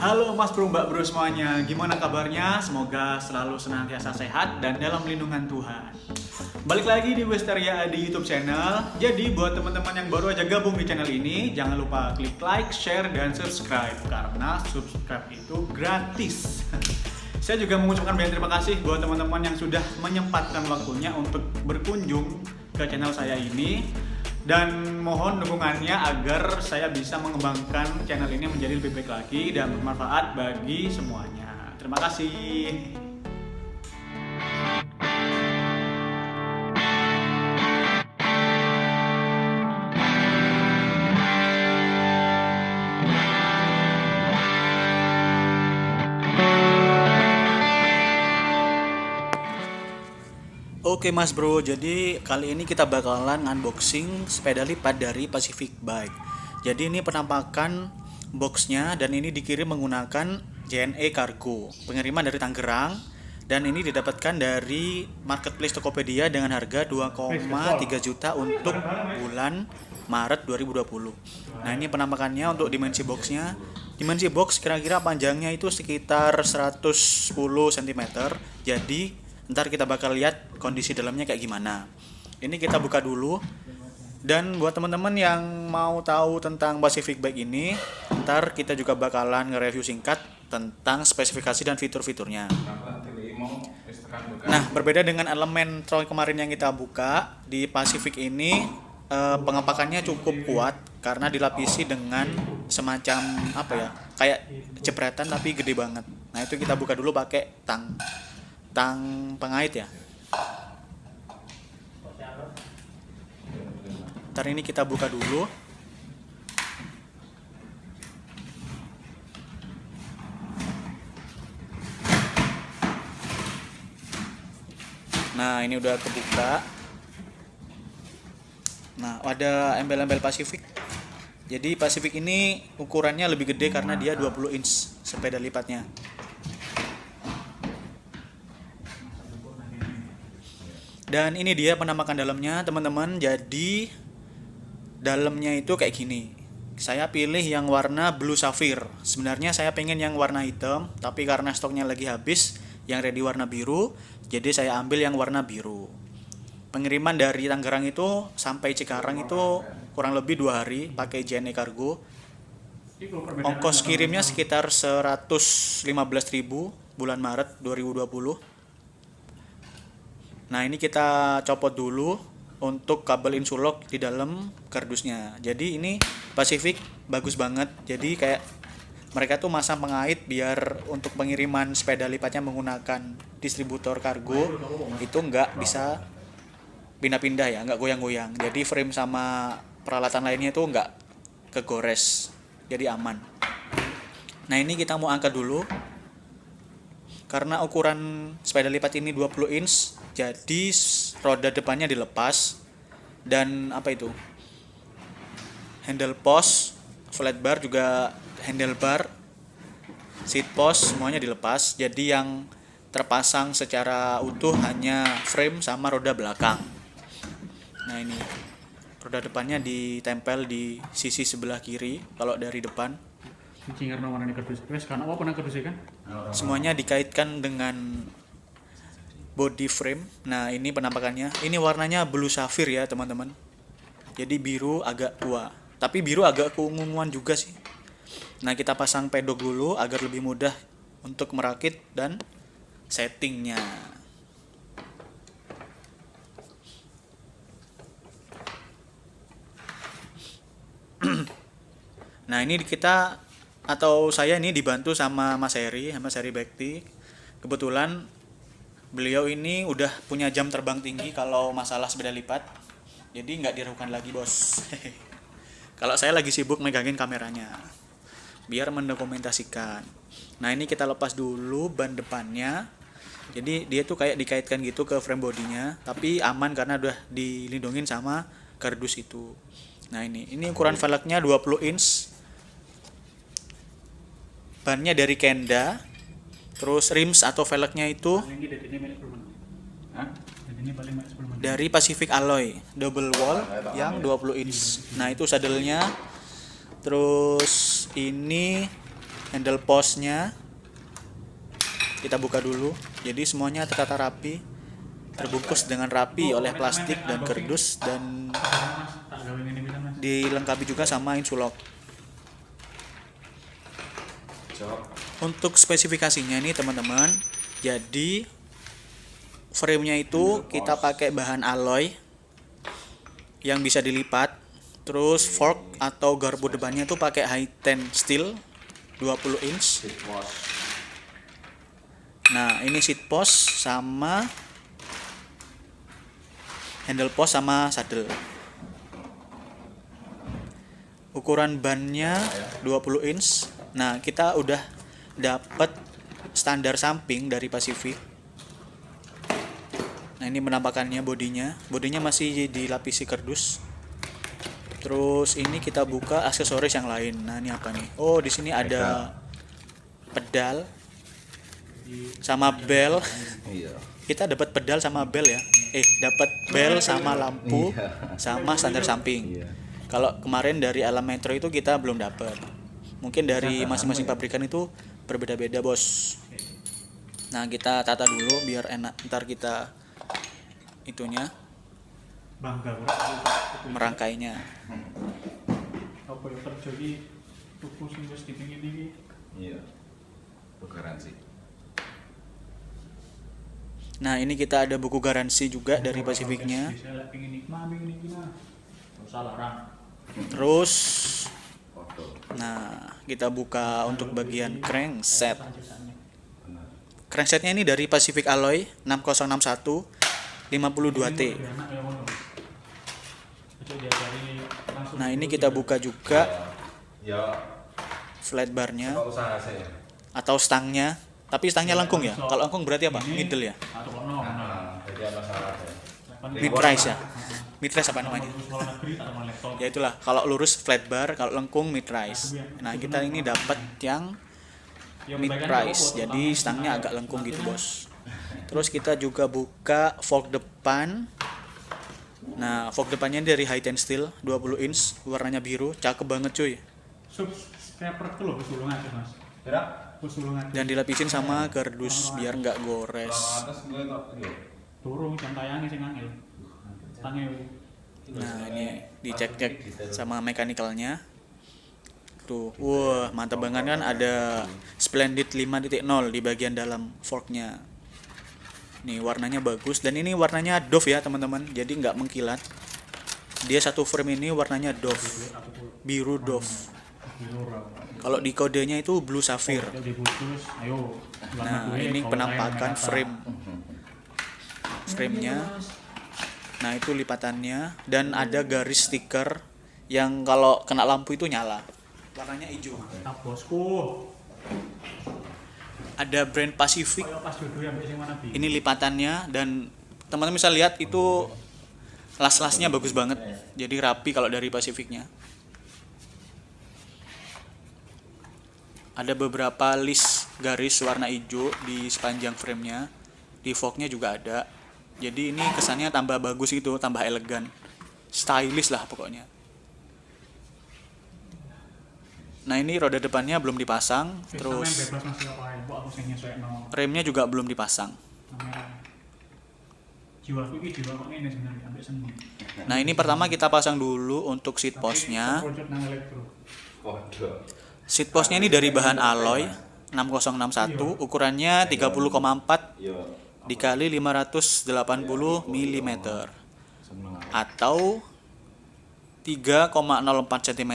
Halo Mas Bro, Mbak Bro semuanya, gimana kabarnya? Semoga selalu senantiasa sehat dan dalam lindungan Tuhan. Balik lagi di Westeria di YouTube channel. Jadi buat teman-teman yang baru aja gabung di channel ini, jangan lupa klik like, share, dan subscribe karena subscribe itu gratis. Saya juga mengucapkan banyak terima kasih buat teman-teman yang sudah menyempatkan waktunya untuk berkunjung ke channel saya ini. Dan mohon dukungannya agar saya bisa mengembangkan channel ini menjadi lebih baik lagi dan bermanfaat bagi semuanya. Terima kasih. Oke Mas Bro, jadi kali ini kita bakalan unboxing sepeda lipat dari Pacific Bike. Jadi ini penampakan boxnya dan ini dikirim menggunakan JNE Cargo, pengiriman dari Tangerang, dan ini didapatkan dari marketplace Tokopedia dengan harga 2,3 juta untuk bulan Maret 2020. Nah ini penampakannya untuk dimensi boxnya. Dimensi box kira-kira panjangnya itu sekitar 110 cm. Jadi ntar kita bakal lihat kondisi dalamnya kayak gimana. Ini kita buka dulu. Dan buat teman-teman yang mau tahu tentang Pacific Bike ini, ntar kita juga bakalan nge-review singkat tentang spesifikasi dan fitur-fiturnya. Nah, berbeda dengan elemen trol kemarin yang kita buka, di Pacific ini pengepakannya cukup kuat karena dilapisi dengan semacam apa ya, kayak jepretan tapi gede banget. Nah, itu kita buka dulu pakai tang pengait ya. Ntar ini kita buka dulu. Nah ini udah kebuka. Nah ada embel-embel Pacific. Jadi Pacific ini ukurannya lebih gede karena dia 20 inch sepeda lipatnya. Dan ini dia penampakan dalamnya teman-teman. Jadi dalamnya itu kayak gini. Saya pilih yang warna blue sapphire. Sebenarnya saya pengen yang warna hitam, tapi karena stoknya lagi habis, yang ready warna biru, jadi saya ambil yang warna biru. Pengiriman dari Tangerang itu sampai Cikarang itu kurang lebih 2 hari pakai JNE Cargo. Ongkos kirimnya sekitar 115.000 bulan Maret 2020. Nah ini kita copot dulu untuk kabel insulok di dalam kardusnya. Jadi ini Pacific bagus banget. Jadi kayak mereka tuh masang pengait biar untuk pengiriman sepeda lipatnya menggunakan distributor kargo itu nggak bisa pindah-pindah ya, nggak goyang-goyang. Jadi frame sama peralatan lainnya itu nggak kegores, jadi aman. Nah ini kita mau angkat dulu. Karena ukuran sepeda lipat ini 20 inch, jadi roda depannya dilepas dan apa itu? Handle post, flat bar juga handlebar, seat post semuanya dilepas. Jadi yang terpasang secara utuh hanya frame sama roda belakang. Nah ini roda depannya ditempel di sisi sebelah kiri kalau dari depan. Semuanya dikaitkan dengan body frame. Nah ini penampakannya. Ini warnanya blue sapphire ya teman-teman. Jadi biru agak tua, tapi biru agak keunguan juga sih. Nah kita pasang pedok dulu agar lebih mudah untuk merakit dan settingnya. Nah ini kita atau saya ini dibantu sama Mas Heri Bekti. Kebetulan beliau ini udah punya jam terbang tinggi kalau masalah sepeda lipat. Jadi nggak diragukan lagi bos. Kalau saya lagi sibuk megangin kameranya biar mendokumentasikan. Nah ini kita lepas dulu ban depannya. Jadi dia tuh kayak dikaitkan gitu ke frame bodinya, tapi aman karena udah dilindungin sama kardus itu. Nah ini ukuran velgnya 20 inch. Bannya dari Kenda. Terus rims atau velgnya itu dari Pacific Alloy double wall yang 20 inch. Nah itu sadelnya. Terus ini handle postnya kita buka dulu. Jadi semuanya tertata rapi, terbungkus dengan rapi oleh plastik dan kardus, dan dilengkapi juga sama insulok. Untuk spesifikasinya nih teman-teman, jadi frame-nya itu kita pakai bahan alloy yang bisa dilipat. Terus fork atau garpu depannya tuh pakai high ten steel 20 inch. Nah, ini seat post sama handle post sama saddle. Ukuran bannya 20 inch. Nah, kita udah dapat standar samping dari Pacific. Nah, ini penampakannya bodinya. Bodinya masih dilapisi kardus. Terus ini kita buka aksesoris yang lain. Nah, ini apa nih? Oh, di sini ada pedal sama bel. Kita dapat pedal sama bel ya. Dapat bel sama lampu sama standar samping. Kalau kemarin dari Alam Metro itu kita belum dapat. Mungkin dari masing-masing pabrikan itu berbeda-beda, Bos. Nah, kita tata dulu biar enak ntar kita itunya merangkainya. Apa yang terjadi tuku sing wis dipingin-pingin. Iya. Garansi. Nah, ini kita ada buku garansi juga dari Pacificnya. Saya pingin nikmah, salah orang. Terus nah, kita buka untuk bagian crankset. Cranksetnya ini dari Pacific Alloy 6061 52T. Nah, ini kita buka juga flat barnya atau stangnya. Tapi stangnya lengkung ya. Kalau lengkung berarti apa? Middle ya. Mid rise ya. Mid rise apa namanya? Ya itulah. Kalau lurus flat bar, kalau lengkung mid rise. Nah, kita ini dapat yang mid rise. Jadi stangnya agak lengkung gitu, Bos. Terus kita juga buka fork depan. Nah, fork depannya dari high ten steel 20 inch, warnanya biru, cakep banget cuy. Scraper tuh loh, kesulungan tuh, Mas. Dan dilapisin sama kardus biar nggak gores. Turun jam tayangnya sing angel. Nah, ini dicek-cek sama mekanikalnya. Tuh, wah, mantap banget kan, ada Splendid 5.0 di bagian dalam forknya. Nih, warnanya bagus, dan ini warnanya Dove ya teman-teman, jadi nggak mengkilat. Dia satu frame ini warnanya Dove, biru Dove. Kalau di kodenya itu Blue Sapphire. Nah, ini penampakan frame-nya. Nah, itu lipatannya, dan ada garis stiker yang kalau kena lampu itu nyala. Warnanya hijau. Ada brand Pacific. Ini lipatannya, dan teman-teman bisa lihat itu las-lasnya bagus banget. Jadi rapi kalau dari Pacificnya. Ada beberapa list garis warna hijau di sepanjang framenya. Di forknya juga ada. Jadi ini kesannya tambah bagus gitu, tambah elegan. Stylish lah pokoknya. Nah, ini roda depannya belum dipasang. Terus remnya juga belum dipasang. Nah, ini pertama kita pasang dulu untuk seat postnya. Seat postnya ini dari bahan alloy 6061, ukurannya 30,4 dikali 580 mm atau 3,04 cm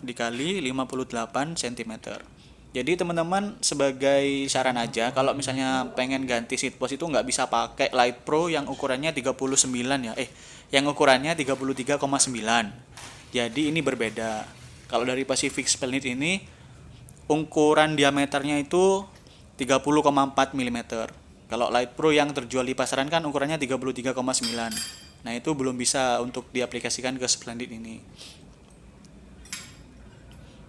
dikali 58 cm. Jadi teman-teman, sebagai saran aja, kalau misalnya pengen ganti seat post itu nggak bisa pakai Light Pro yang ukurannya 39 ya. Yang ukurannya 33,9. Jadi ini berbeda. Kalau dari Pacific Splendid ini ukuran diameternya itu 30,4 mm. Kalau Light Pro yang terjual di pasaran kan ukurannya 33,9. Nah, itu belum bisa untuk diaplikasikan ke Splendid ini.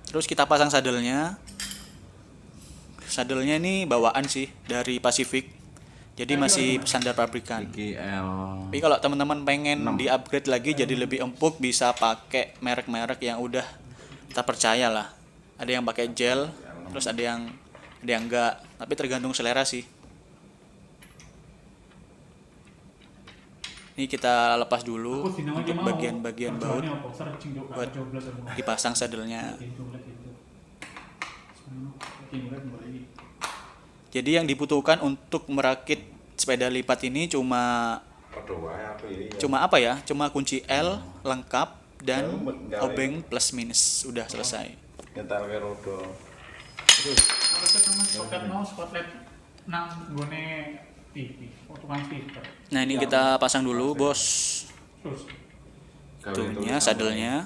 Terus kita pasang sadelnya. Sadelnya ini bawaan sih dari Pacific. Jadi masih standar pabrikan. Tapi kalau teman-teman pengen di-upgrade lagi jadi lebih empuk, bisa pakai merek-merek yang udah terpercaya lah. Ada yang pakai gel, terus ada yang enggak, tapi tergantung selera sih. Ini kita lepas dulu Aku sinau untuk aja mau. bagian-bagian baut Kerjaannya apa? Searching dong, buat Kak, 12 aku. dipasang sadelnya. Jadi yang dibutuhkan untuk merakit sepeda lipat ini cuma Padha wae aku ini. apa ya? Cuma kunci L lengkap dan Gawe. obeng plus minus, udah selesai. Nyetel ke roda. Kalau kita sama spotlight mau spotlight nang gone TV, tukang speaker. Nah, ini kita pasang dulu, Bos. Terus Itunya sadelnya.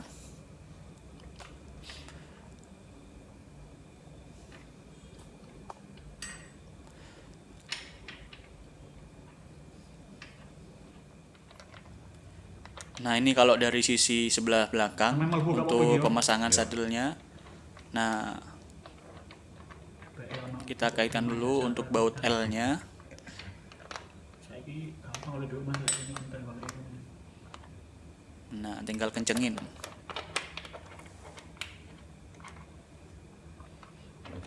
Nah, ini kalau dari sisi sebelah belakang Memang buka untuk apa-apa, pemasangan sadelnya. Nah, kita kaitkan dulu untuk baut L-nya. saiki gampang oleh duit Mas ini konten balik ini. Nah, tinggal kencengin.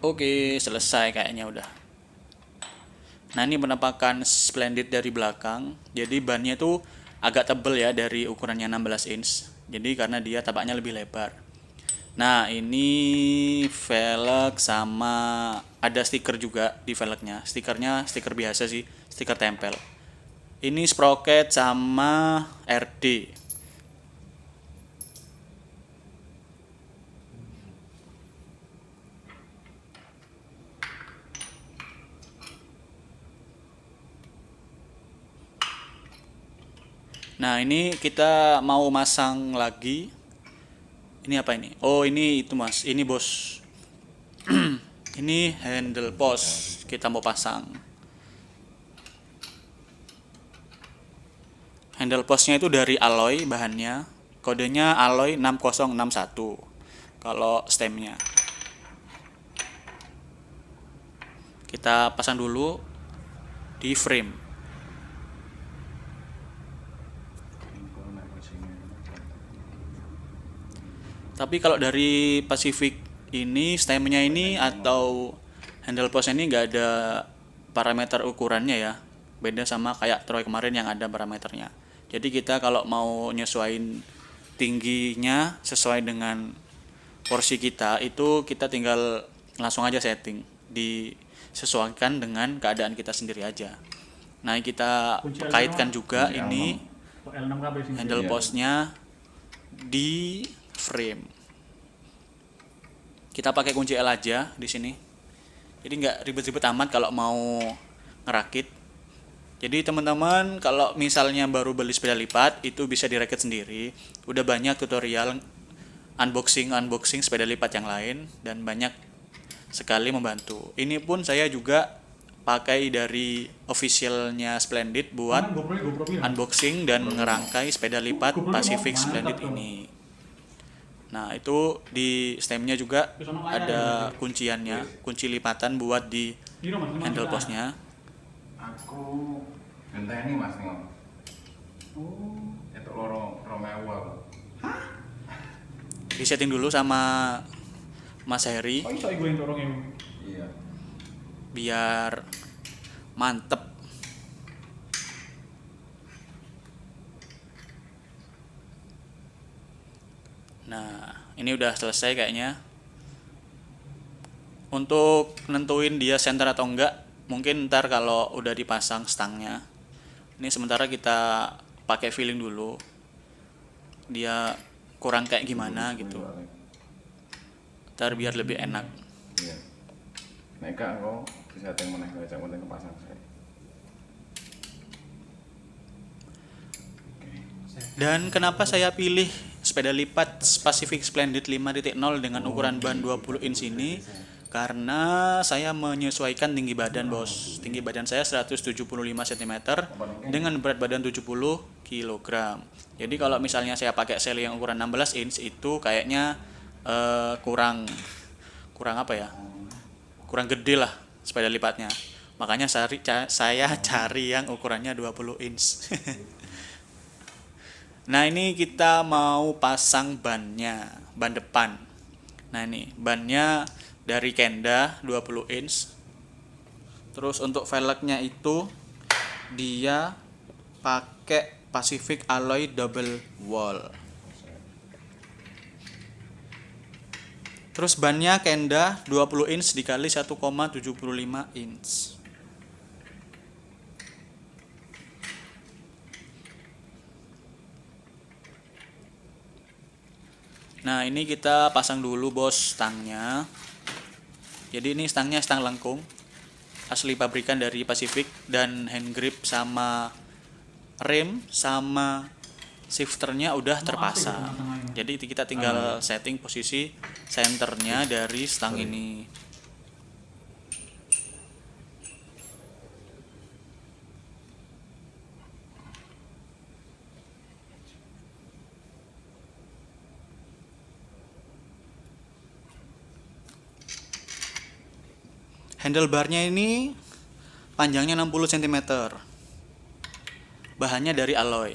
Oke, selesai kayaknya udah. Nah, ini penampakan Splendid dari belakang. Jadi bannya tuh agak tebel ya dari ukurannya 16 inch. Jadi karena dia tapaknya lebih lebar. Nah, ini velg sama ada stiker juga di velgnya. Stikernya stiker biasa sih, stiker tempel. Ini sprocket sama RD. Nah, ini kita mau masang lagi. Ini apa ini? Oh, ini itu Mas. Ini Bos. Ini handle post kita mau pasang. Handle postnya itu dari alloy bahannya. Kodenya alloy 6061. Kalau stemnya. Kita pasang dulu di frame. Tapi kalau dari Pacific ini stemnya ini atau handle post ini nggak ada parameter ukurannya ya. Beda sama kayak Troy kemarin yang ada parameternya. Jadi kita kalau mau nyesuaiin tingginya sesuai dengan porsi kita, itu kita tinggal langsung aja setting, disesuaikan dengan keadaan kita sendiri aja. Nah, kita kaitkan juga ini L6 kabeh sing handle postnya di frame. Kita pakai kunci L aja di sini. Jadi nggak ribet-ribet amat kalau mau ngerakit. Jadi teman-teman kalau misalnya baru beli sepeda lipat itu bisa dirakit sendiri. Udah banyak tutorial unboxing sepeda lipat yang lain dan banyak sekali membantu. Ini pun saya juga pakai dari officialnya Splendid buat unboxing dan ngerangkai sepeda lipat Pacific Splendid ini. Nah, itu di stemnya juga ada kunciannya, kunci lipatan buat di handle postnya. Aku genteni Mas nih. Oh, Itu loro 2000 aku. Disetting dulu sama Mas Heri kok iso gue dorong yang Iya. biar mantep. Nah, ini udah selesai kayaknya. Untuk nentuin dia center atau enggak, mungkin ntar kalau udah dipasang stangnya. Ini sementara kita pakai feeling dulu. Dia kurang kayak gimana gitu. Ntar biar lebih enak. Iya. Nek gak engko disetting meneh aja penting kepasang saya. Dan kenapa saya pilih sepeda lipat Pacific Splendid 5.0 dengan ukuran ban 20 inch ini? Karena saya menyesuaikan tinggi badan, Bos. Tinggi badan saya 175 cm dengan berat badan 70 kg. Jadi kalau misalnya saya pakai sele yang ukuran 16 inch itu kayaknya kurang apa ya? Kurang gede lah sepeda lipatnya. Makanya saya cari yang ukurannya 20 inch. Nah, ini kita mau pasang bannya, ban depan. Nah, ini bannya dari Kenda 20 inch. Terus untuk velgnya itu dia pakai Pacific Alloy double wall. Terus bannya Kenda 20 inch dikali 1,75 inch. Nah, ini kita pasang dulu bos stangnya. Jadi ini stangnya stang lengkung, asli pabrikan dari Pacific, dan hand grip sama rem sama shifternya udah terpasang. Jadi kita tinggal setting posisi senternya dari stang ini. Handlebarnya ini panjangnya 60 cm. Bahannya dari alloy.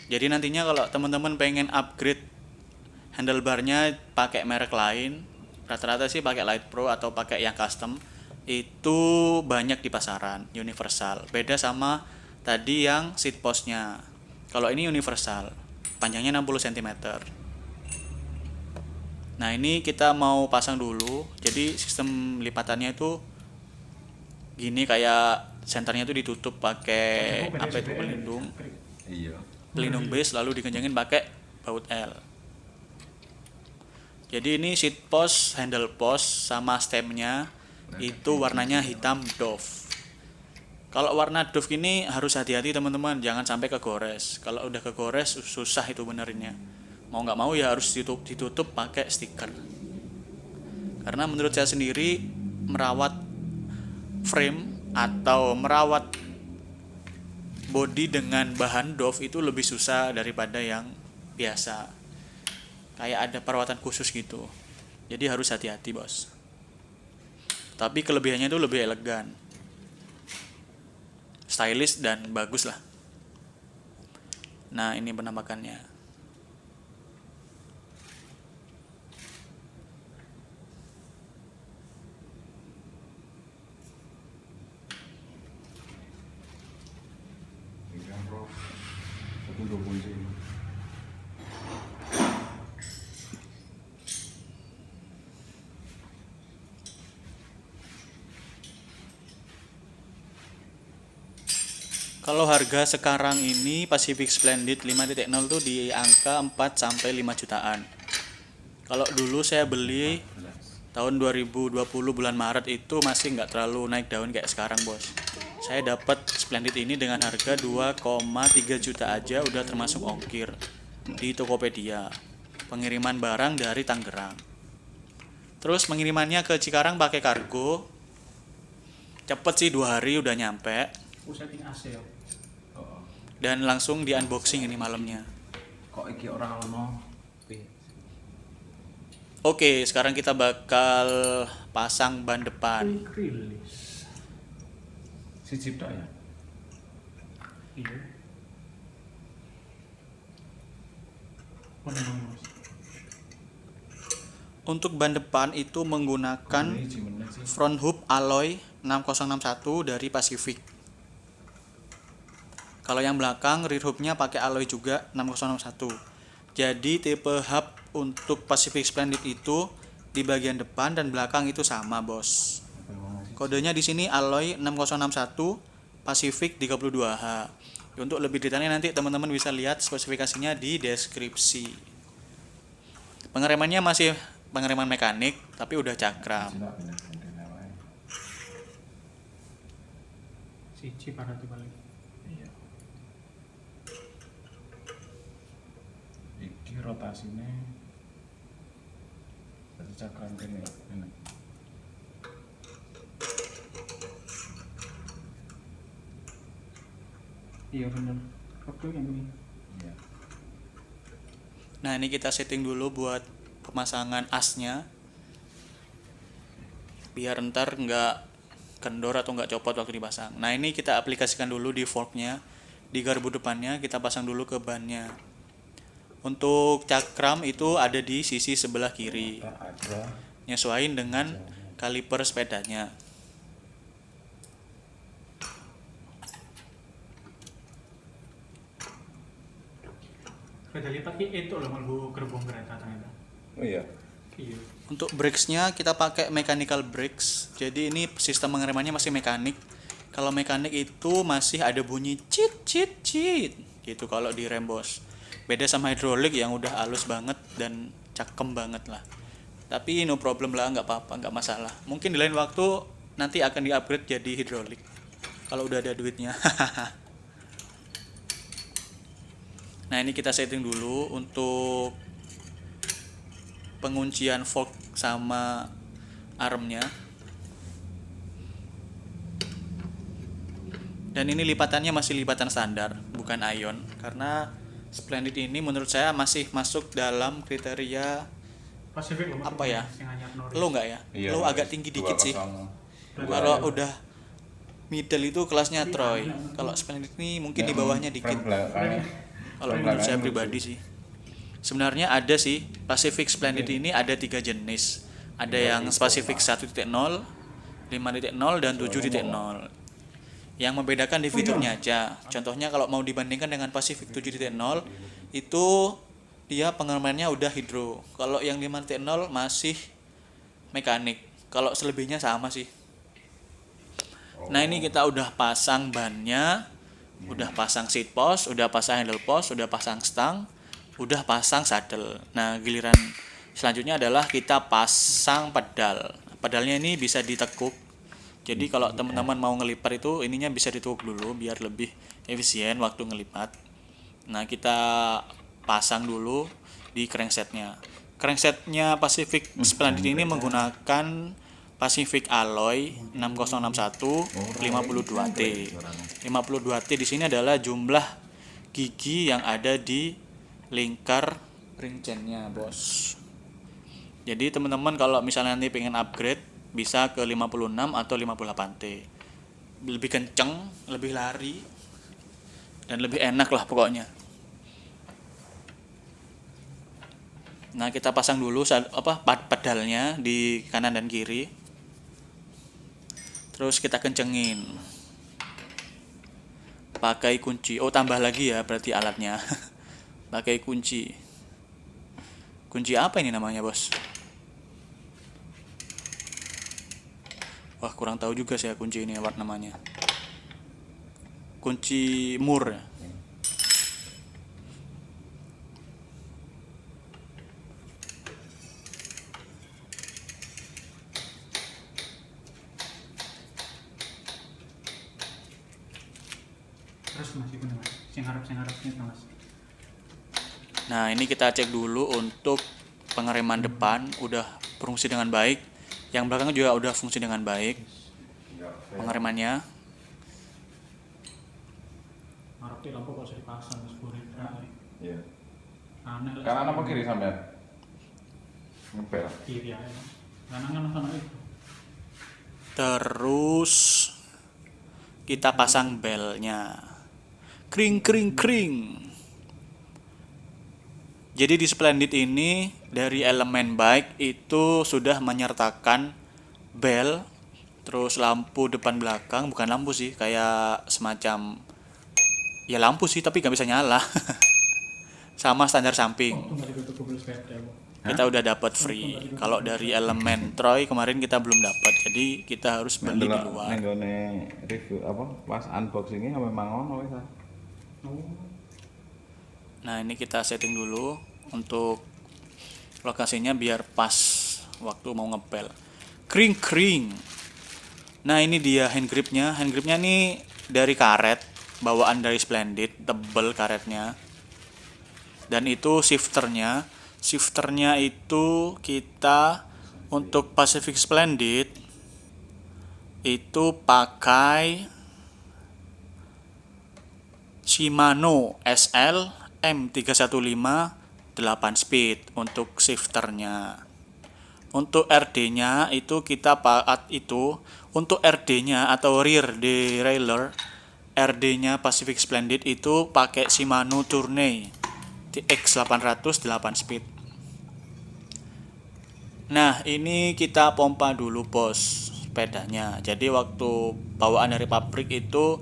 Jadi nantinya kalau teman-teman pengen upgrade handlebarnya pakai merek lain, rata-rata sih pakai Light Pro atau pakai yang custom, itu banyak di pasaran, universal. Beda sama tadi yang seat postnya. Kalau ini universal, panjangnya 60 cm. Nah, ini kita mau pasang dulu. Jadi sistem lipatannya itu gini, kayak senternya itu ditutup pakai apa itu, pelindung Iya. pelindung base, lalu dikencangin pakai baut L. Jadi ini seat post, handle post sama stemnya itu warnanya hitam Dove. Kalau warna Dove ini harus hati-hati teman-teman, jangan sampai kegores. Kalau udah kegores susah itu benerinnya. Mau nggak mau ya harus ditutup pakai stiker. Karena menurut saya sendiri, merawat frame atau merawat body dengan bahan Dove itu lebih susah daripada yang biasa. Kayak ada perawatan khusus gitu. Jadi harus hati-hati bos. Tapi kelebihannya itu lebih elegan, stylish dan bagus lah. Nah, ini penampakannya. Satu dua kunci. Kalau harga sekarang ini Pacific Splendid 5.0 tuh di angka 4 sampai 5 jutaan. Kalau dulu saya beli tahun 2020 bulan Maret itu masih nggak terlalu naik daun kayak sekarang bos. Saya dapat Splendid ini dengan harga 2,3 juta aja, udah termasuk ongkir di Tokopedia. Pengiriman barang dari Tangerang. Terus pengirimannya ke Cikarang pakai kargo. Cepet sih, 2 hari udah nyampe. Setting AC ya. Oh. Dan langsung di unboxing ini malamnya. Kok iki ora ono? Oke, sekarang kita bakal pasang ban depan. Quick release. Siji tok ya? Iya. Mana Mas? Untuk ban depan itu menggunakan Ini gimana sih? front hub alloy 6061 dari Pacific. Kalau yang belakang rear hubnya pakai alloy juga 6061. Jadi tipe hub untuk Pacific Splendid itu di bagian depan dan belakang itu sama, bos. Kodenya di sini alloy 6061 Pacific 32H. Untuk lebih detailnya nanti teman-teman bisa lihat spesifikasinya di deskripsi. Pengeremannya masih pengereman mekanik tapi udah cakram. Siji parati balik. Iya. Iki rotasinya satu cakram kene enak. Iya bener. Waktu yang ini. Iya. Nah, ini kita setting dulu buat pemasangan asnya. Biar ntar nggak kendor atau nggak copot waktu dipasang. Nah, ini kita aplikasikan dulu di forknya. Di garbu depannya kita pasang dulu ke bannya. Untuk cakram itu ada di sisi sebelah kiri. Ada Nyesuaiin dengan kaliper sepedanya. Kereta lipat itu loh melbu gerbong kereta ternyata. Oh iya. Iya. Untuk brakesnya kita pakai mechanical brakes. Jadi ini sistem pengeremannya masih mekanik. Kalau mekanik itu masih ada bunyi cit cit cit gitu kalau di rem bos. Beda sama hidrolik yang udah halus banget dan cakem banget lah. Tapi no problem lah, nggak apa-apa, nggak masalah. Mungkin di lain waktu nanti akan di-upgrade jadi hidrolik kalau udah ada duitnya. Nah, ini kita setting dulu untuk penguncian fork sama armnya. Dan ini lipatannya masih lipatan standar, bukan ion, karena Splendid ini menurut saya masih masuk dalam kriteria Pacific loh. apa ya? Sing anyar Norris. Lo nggak ya? Iya, Lo agak tinggi dikit sih. 2.0. Kalau udah middle itu kelasnya Troy. Kalau Splendid ini mungkin di bawahnya dikit. Frame belakang. Kalau menurut saya pribadi sih. Sebenarnya ada sih Pacific Splendid ini ada 3 jenis. Ada yang Pacific 1.0, 5.0 dan 7.0. Yang membedakan di fiturnya aja. Contohnya kalau mau dibandingkan dengan Pacific 7.0 itu dia pengeremannya udah hidro. Kalau yang 5.0 masih mekanik. Kalau selebihnya sama sih. Nah, ini kita udah pasang bannya, udah pasang seat post, udah pasang handle post, udah pasang stang, udah pasang saddle. Nah, giliran selanjutnya adalah kita pasang pedal. Pedalnya ini bisa ditekuk. Jadi kalau teman-teman mau ngelipar itu ininya bisa ditekuk dulu biar lebih efisien waktu ngelipat. Nah, kita pasang dulu di cranksetnya. Cranksetnya Pacific Splendid ini menggunakan Pacific Alloy 6061 52T. 52T di sini adalah jumlah gigi yang ada di lingkar ring chainnya, bos. Jadi teman-teman kalau misalnya nanti pengen upgrade bisa ke 56 atau 58T. Lebih kenceng, lebih lari, dan lebih enak lah pokoknya. Nah, kita pasang dulu pedalnya di kanan dan kiri. Terus kita kencengin. Pakai kunci. Oh, tambah lagi ya berarti alatnya. Pakai kunci. Kunci apa ini namanya, bos? Wah, kurang tahu juga saya kunci ini apa namanya. Kunci mur ya. Terus masih benar. Sing harap-sing-harapnya Mas. Nah, ini kita cek dulu untuk pengereman depan udah berfungsi dengan baik. Yang belakang juga udah fungsi dengan baik. Pengeremannya. Harapnya lampu kok bisa dipasang Mas Burit. Iya. Aneh lah. Kanan apa kiri sampean? Ngepel. Kiri ya. Kanan kan sama itu. Terus kita pasang belnya. Kring kring kring. Jadi di Splendid ini dari elemen bike itu sudah menyertakan bel, terus lampu depan belakang, bukan lampu sih, kayak semacam ya lampu sih tapi nggak bisa nyala. Sama standar samping. Tunggu ditutup kubel sepeda. Kita udah dapat free. Kalau dari elemen Troy kemarin kita belum dapat, jadi kita harus beli di luar. Nenggone review apa pas unboxingnya memang ono wis. Nah, ini kita setting dulu untuk lokasinya biar pas waktu mau ngepel. Kring kring. Nah, ini dia hand gripnya. Hand gripnya nih dari karet, bawaan dari Splendid, tebel karetnya. Dan itu shifternya. Shifternya itu kita untuk Pacific Splendid itu pakai Shimano SL M315 8 speed untuk shifternya. Untuk RD-nya itu kita untuk RD-nya atau rear derailleur, RD-nya Pacific Splendid itu pakai Shimano Tourney TX800 8 speed. Nah, ini kita pompa dulu bos sepedanya. Jadi waktu bawaan dari pabrik itu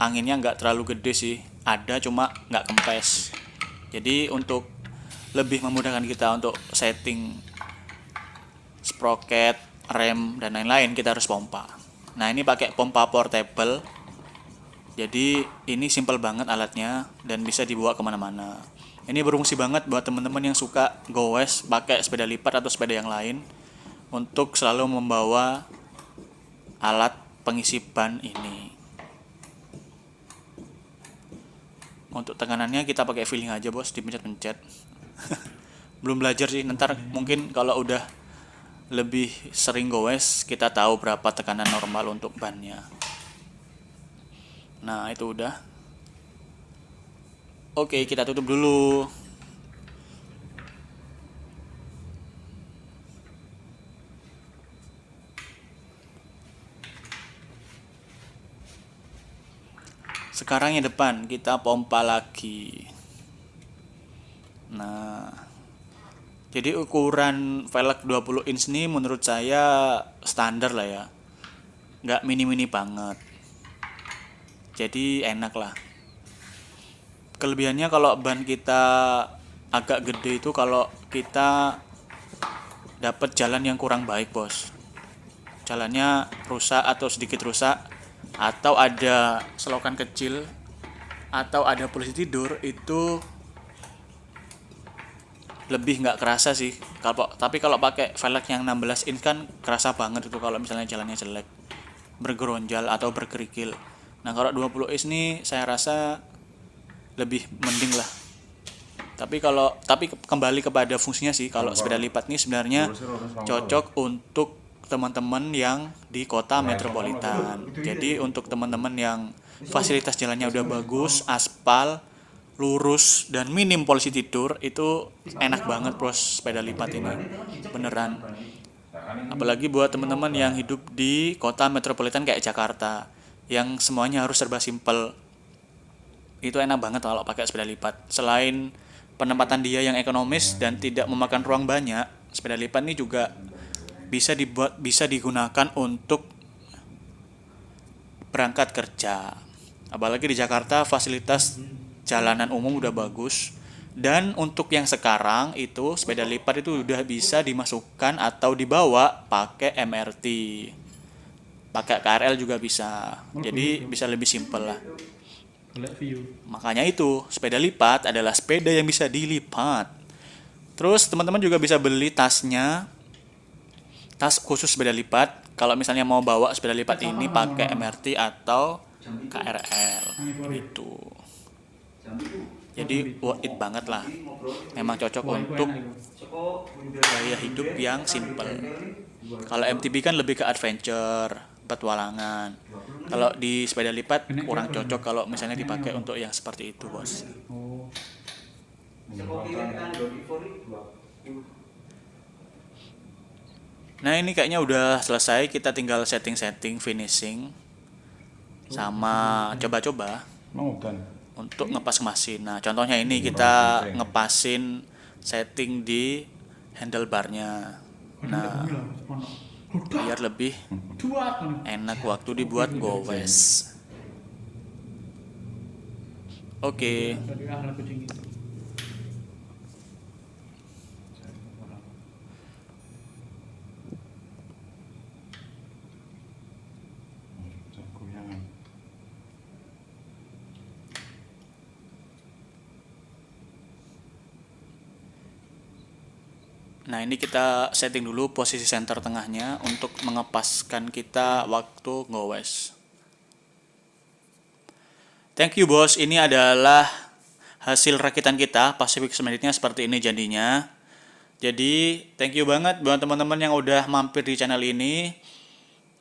anginnya nggak terlalu gede sih. Ada cuma nggak kempes. Jadi untuk lebih memudahkan kita untuk setting sprocket, rem, dan lain-lain kita harus pompa. Nah, ini pakai pompa portable. Jadi ini simple banget alatnya dan bisa dibawa kemana-mana. Ini berfungsi banget buat teman-teman yang suka goes pakai sepeda lipat atau sepeda yang lain untuk selalu membawa alat pengisi ban ini. Untuk tekanannya kita pakai feeling aja bos, dipencet-pencet. Belum belajar sih, ntar mungkin kalau udah lebih sering goes kita tahu berapa tekanan normal untuk bannya. Nah itu udah. Oke, kita tutup dulu. Sekarang yang depan kita pompa lagi. Nah, jadi ukuran velg 20 inch ini menurut saya standar lah ya. Nggak mini-mini banget. Jadi enak lah. Kelebihannya kalau ban kita agak gede itu kalau kita dapat jalan yang kurang baik bos, jalannya rusak atau sedikit rusak, atau ada selokan kecil, atau ada polisi tidur, itu lebih nggak kerasa sih. Tapi kalau pakai velg yang 16 inch kan kerasa banget itu kalau misalnya jalannya jelek, bergeronjal atau berkerikil. Nah kalau 20 inch nih saya rasa lebih mending lah. Tapi kembali kepada fungsinya sih, kalau sepeda lipat ini sebenarnya cocok untuk teman-teman yang di kota metropolitan. Jadi untuk teman-teman yang fasilitas jalannya udah bagus, aspal, lurus, dan minim polisi tidur, itu enak banget bros sepeda lipat ini. Beneran. Apalagi buat teman-teman yang hidup di kota metropolitan kayak Jakarta, yang semuanya harus serba simpel. Itu enak banget kalau pakai sepeda lipat. Selain penempatan dia yang ekonomis dan tidak memakan ruang banyak, sepeda lipat ini juga bisa digunakan untuk berangkat kerja. Apalagi di Jakarta fasilitas jalanan umum udah bagus, dan untuk yang sekarang itu sepeda lipat itu udah bisa dimasukkan atau dibawa pakai MRT. Pakai KRL juga bisa. Jadi bisa lebih simpel lah. Makanya itu, sepeda lipat adalah sepeda yang bisa dilipat. Terus teman-teman juga bisa beli tasnya, tas khusus sepeda lipat. Kalau misalnya mau bawa sepeda lipat ini pakai MRT atau KRL itu. Jadi worth it banget lah. Memang cocok untuk gaya hidup yang simple. Kalau MTB kan lebih ke adventure, petualangan. Kalau di sepeda lipat kurang cocok kalau misalnya dipakai untuk yang seperti itu bos. Nah ini kayaknya udah selesai, kita tinggal setting finishing sama coba-coba untuk ngepas mesin. Nah contohnya ini kita ngepasin setting di handlebarnya. Nah biar lebih enak waktu dibuat goes. Oke. Nah ini kita setting dulu posisi center tengahnya untuk mengepaskan kita waktu goes. Thank you bos, ini adalah hasil rakitan kita. Pacific Semenitnya seperti ini jadinya. Jadi thank you banget buat teman-teman yang udah mampir di channel ini.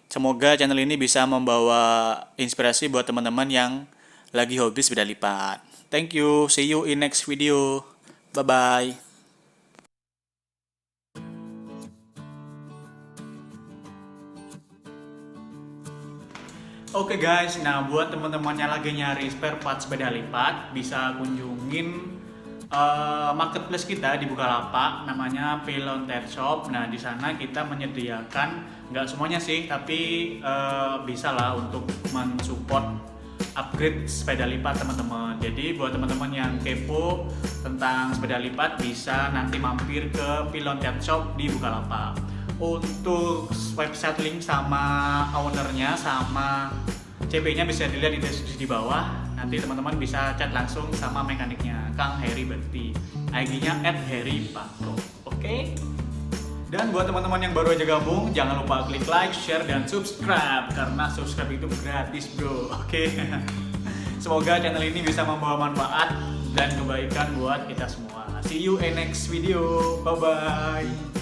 Semoga channel ini bisa membawa inspirasi buat teman-teman yang lagi hobi sepeda lipat. Thank you, see you in next video. Bye-bye. Oke guys, nah buat teman-teman yang lagi nyari spare part sepeda lipat, bisa kunjungin marketplace kita di Bukalapak, namanya Pilon Tire Shop. Nah, di sana kita menyediakan, nggak semuanya sih, tapi bisa lah untuk mensupport upgrade sepeda lipat teman-teman. Jadi buat teman-teman yang kepo tentang sepeda lipat bisa nanti mampir ke Pilon Tire Shop di Bukalapak. Untuk website link sama ownernya sama CP-nya bisa dilihat di deskripsi di bawah. Nanti teman-teman bisa chat langsung sama mekaniknya, Kang Heri Bekti. IG-nya @heripato. Oke? Dan buat teman-teman yang baru aja gabung, jangan lupa klik like, share, dan subscribe. Karena subscribe itu gratis, bro. Oke? Semoga channel ini bisa membawa manfaat dan kebaikan buat kita semua. See you in next video. Bye-bye.